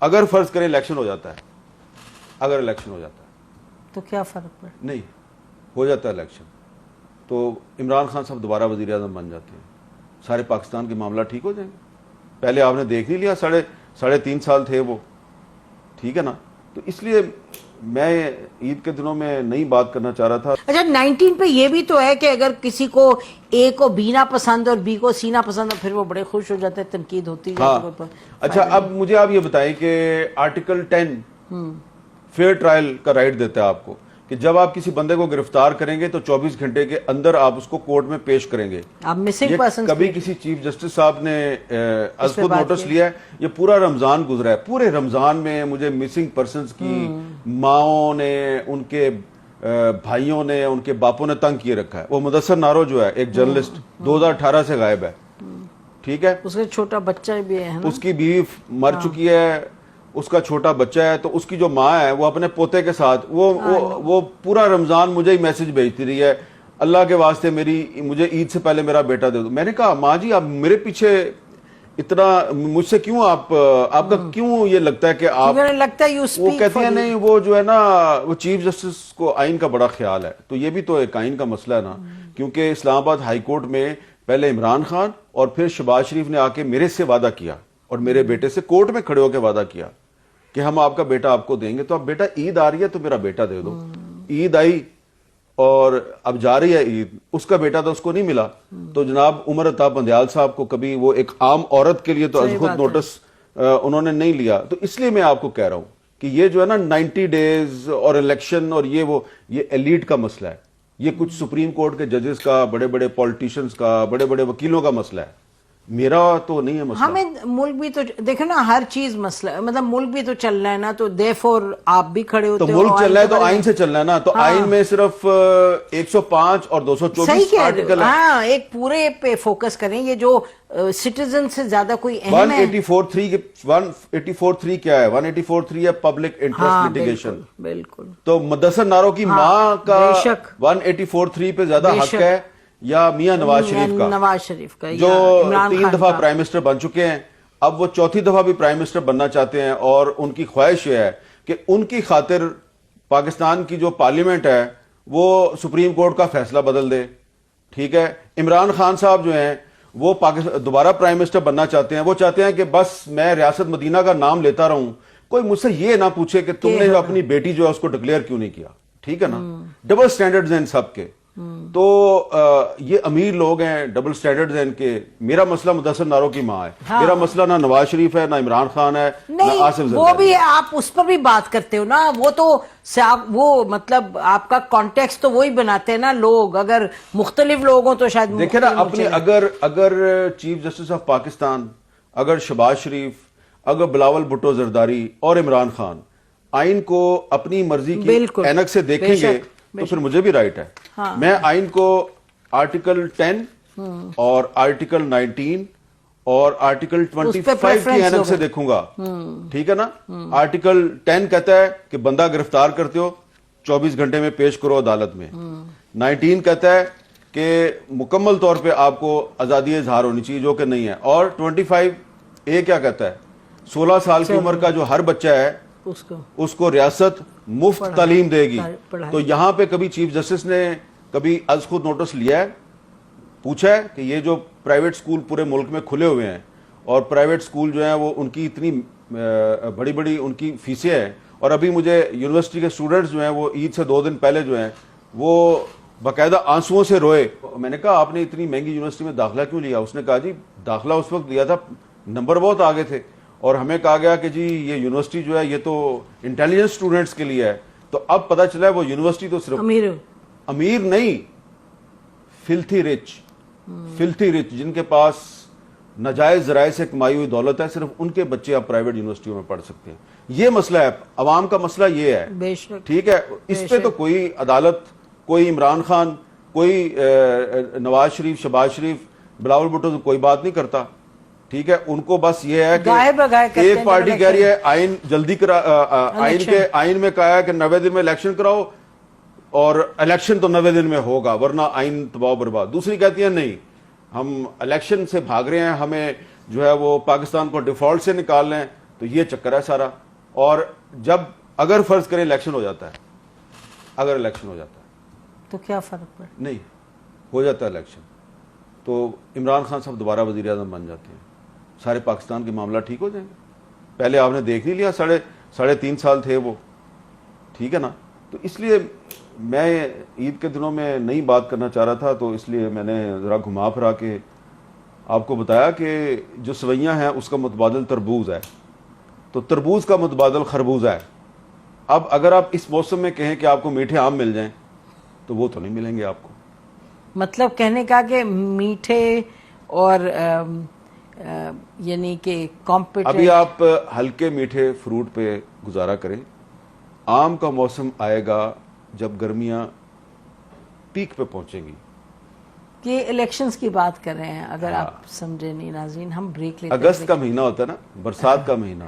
اگر فرض کریں الیکشن ہو جاتا ہے، اگر الیکشن ہو جاتا ہے تو کیا فرق پڑے؟ نہیں ہو جاتا ہے الیکشن تو عمران خان صاحب دوبارہ وزیر اعظم بن جاتے ہیں، سارے پاکستان کے معاملہ ٹھیک ہو جائیں گے. پہلے آپ نے دیکھ نہیں لیا، ساڑھے 3 سال تھے وہ، ٹھیک ہے نا. تو اس لیے میں عید کے دنوں میں نئی بات کرنا چاہ رہا تھا. اچھا 19 پہ یہ بھی تو ہے کہ اگر کسی کو اے کو بی نہ پسند اور بی کو سی نہ پسند پھر وہ بڑے خوش ہو جاتے ہیں، تنقید ہوتی ہے. اچھا اب مجھے آپ یہ بتائیں کہ آرٹیکل 10 فیئر ٹرائل کا رائٹ دیتا ہے آپ کو کہ جب آپ کسی بندے کو گرفتار کریں گے تو 24 گھنٹے کے اندر آپ اس کو کورٹ میں پیش کریں گے. آپ مسنگ پرسن کبھی کسی چیف جسٹس صاحب نے از خود نوٹس لیا ہے؟ یہ پورا رمضان گزرا ہے، پورے رمضان میں مجھے مسنگ پرسنز کی ماؤں نے، ان کے بھائیوں نے، ان کے باپوں نے تنگ کیے رکھا ہے. وہ مدثر نارو جو ہے ایک جرنلسٹ 2018 سے غائب ہے، ٹھیک ہے. اس کا چھوٹا بچہ بھی ہے، اس کی بیوی مر چکی ہے، اس کا چھوٹا بچہ ہے، تو اس کی جو ماں ہے وہ اپنے پوتے کے ساتھ وہ پورا رمضان مجھے ہی میسج بھیجتی رہی ہے، اللہ کے واسطے مجھے عید سے پہلے میرا بیٹا دے دو. میں نے کہا ماں جی آپ میرے پیچھے اتنا مجھ سے کیوں آپ کا کیوں یہ لگتا ہے کہ آپ، وہ کہتی ہیں نہیں وہ جو ہے نا وہ چیف جسٹس کو آئین کا بڑا خیال ہے. تو یہ بھی تو ایک آئین کا مسئلہ ہے نا، کیونکہ اسلام آباد ہائی کورٹ میں پہلے عمران خان اور پھر شہباز شریف نے آ کے میرے سے وعدہ کیا اور میرے بیٹے سے کورٹ میں کھڑے ہو کے وعدہ کیا کہ ہم آپ کا بیٹا آپ کو دیں گے. تو اب بیٹا عید آ رہی ہے تو میرا بیٹا دے دو. عید آئی اور اب جا رہی ہے عید، اس کا بیٹا تو اس کو نہیں ملا. تو جناب عمر عطا بندیال صاحب کو کبھی وہ ایک عام عورت کے لیے تو از خود نوٹس انہوں نے نہیں لیا. تو اس لیے میں آپ کو کہہ رہا ہوں کہ یہ جو ہے نا 90 ڈیز اور الیکشن اور یہ ایلیٹ کا مسئلہ ہے. یہ کچھ سپریم کورٹ کے ججز کا، بڑے بڑے پولیٹیشینز کا، بڑے بڑے وکیلوں کا مسئلہ ہے، میرا تو نہیں ہے مسئلہ. ہمیں ملک بھی تو دیکھو نا، ہر چیز مسئلہ مطلب ملک بھی تو چل رہا ہے نا، تو دیرفور آپ بھی کھڑے ہوتے تو ملک چل رہا ہے تو آئین سے چل رہا ہے نا. تو آئین میں صرف 105 اور 224 آرٹیکل ہے. ہاں ایک پورے پہ فوکس کریں، یہ جو سٹیزن سے زیادہ کوئی اہم ہے. 184.3 کیا ہے؟ 184.3 ہے پبلک انٹرسٹ لٹیگیشن. بالکل. تو مدثر نارو کی ماں کا 184.3 پہ زیادہ حق ہے یا میاں نواز شریف کا جو 3 دفعہ پرائم منسٹر بن چکے ہیں، اب وہ 4تھی دفعہ بھی پرائم منسٹر بننا چاہتے ہیں. اور ان کی خواہش یہ ہے کہ ان کی خاطر پاکستان کی جو پارلیمنٹ ہے وہ سپریم کورٹ کا فیصلہ بدل دے، ٹھیک ہے. عمران خان صاحب جو ہیں وہ دوبارہ پرائم منسٹر بننا چاہتے ہیں. وہ چاہتے ہیں کہ بس میں ریاست مدینہ کا نام لیتا رہوں، کوئی مجھ سے یہ نہ پوچھے کہ تم نے اپنی بیٹی جو ہے اس کو ڈکلیئر کیوں نہیں کیا، ٹھیک ہے نا. ڈبل سٹینڈرڈز ہیں ان سب کے. تو یہ امیر لوگ ہیں، ڈبل سٹینڈرڈز ہیں ان کے. میرا مسئلہ مدثر نارو کی ماں ہے، میرا مسئلہ نہ نواز شریف ہے، نہ عمران خان ہے، نہ آصف زرداری. وہ بھی آپ اس پر بھی بات کرتے ہو نا، وہ تو وہ مطلب آپ کا کانٹیکسٹ تو وہی بناتے ہیں نا لوگ. اگر مختلف لوگ ہوں تو شاید دیکھیں نا اپنے اگر چیف جسٹس آف پاکستان، اگر شہباز شریف، اگر بلاول بھٹو زرداری اور عمران خان آئین کو اپنی مرضی کی اینک سے دیکھیں گے تو پھر مجھے بھی رائٹ ہے. میں آئین کو آرٹیکل 10 اور آرٹیکل 19 اور آرٹیکل 25 کی اینک سے دیکھوں گا، ٹھیک ہے نا. آرٹیکل 10 کہتا ہے کہ بندہ گرفتار کرتے ہو 24 گھنٹے میں پیش کرو عدالت میں. 19 کہتا ہے کہ مکمل طور پہ آپ کو آزادی اظہار ہونی چاہیے، جو کہ نہیں ہے. اور 25 اے کیا کہتا ہے؟ 16 سال کی عمر کا جو ہر بچہ ہے اس کو ریاست مفت تعلیم دے گی. تو یہاں پہ کبھی چیف جسٹس نے کبھی از خود نوٹس لیا ہے، پوچھا ہے کہ یہ جو پرائیویٹ سکول پورے ملک میں کھلے ہوئے ہیں اور پرائیویٹ سکول جو ہیں وہ ان کی اتنی بڑی بڑی ان کی فیسیں ہیں، اور ابھی مجھے یونیورسٹی کے اسٹوڈنٹس جو ہیں وہ عید سے 2 دن پہلے جو ہیں وہ باقاعدہ آنسوؤں سے روئے. میں نے کہا آپ نے اتنی مہنگی یونیورسٹی میں داخلہ کیوں لیا؟ اس نے کہا جی داخلہ اس وقت لیا تھا نمبر بہت آگے تھے، اور ہمیں کہا گیا کہ جی یہ یونیورسٹی جو ہے یہ تو انٹیلیجنس اسٹوڈنٹس کے لیے ہے. تو اب پتہ چلا ہے وہ یونیورسٹی تو صرف امیر نہیں، فلتھی رچ جن کے پاس ناجائز ذرائع سے کمائی ہوئی دولت ہے، صرف ان کے بچے اب پرائیویٹ یونیورسٹیوں میں پڑھ سکتے ہیں. یہ مسئلہ ہے، عوام کا مسئلہ یہ ہے، ٹھیک ہے. اس پہ تو کوئی عدالت، کوئی عمران خان، کوئی نواز شریف، شہباز شریف، بلاول بھٹو کوئی بات نہیں کرتا، ٹھیک ہے. ان کو بس یہ ہے کہ ایک پارٹی کہہ رہی ہے آئین جلدی آئین میں کہا ہے کہ 90 دن میں الیکشن کراؤ، اور الیکشن تو 90 دن میں ہوگا ورنہ آئین تباہ و برباد. دوسری کہتی ہے نہیں ہم الیکشن سے بھاگ رہے ہیں، ہمیں جو ہے وہ پاکستان کو ڈیفالٹ سے نکال لیں. تو یہ چکر ہے سارا. اور جب اگر فرض کریں الیکشن ہو جاتا ہے, اگر الیکشن ہو جاتا ہے تو کیا فرق پڑے؟ نہیں ہو جاتا ہے الیکشن تو عمران خان صاحب دوبارہ وزیر اعظم بن جاتے ہیں, سارے پاکستان کے معاملہ ٹھیک ہو جائیں گے. پہلے آپ نے دیکھ نہیں لیا, 3.5 سال تھے وہ, ٹھیک ہے نا. تو اس لیے میں عید کے دنوں میں نہیں بات کرنا چاہ رہا تھا, تو اس لیے میں نے ذرا گھما پھرا کے آپ کو بتایا کہ جو سویاں ہیں اس کا متبادل تربوز ہے, تو تربوز کا متبادل خربوزہ ہے. اب اگر آپ اس موسم میں کہیں کہ آپ کو میٹھے آم مل جائیں تو وہ تو نہیں ملیں گے آپ کو. مطلب کہنے کا کہ میٹھے اور یعنی کہ کمپیٹیٹر. ابھی آپ ہلکے میٹھے فروٹ پہ گزارا کریں, آم کا موسم آئے گا جب گرمیاں پیک پہ پہنچیں گی. یہ الیکشنز کی بات کر رہے ہیں, اگر آپ سمجھے نہیں ناظرین, ہم بریک لیتے ہیں. اگست کا مہینہ ہوتا ہے نا, برسات کا مہینہ,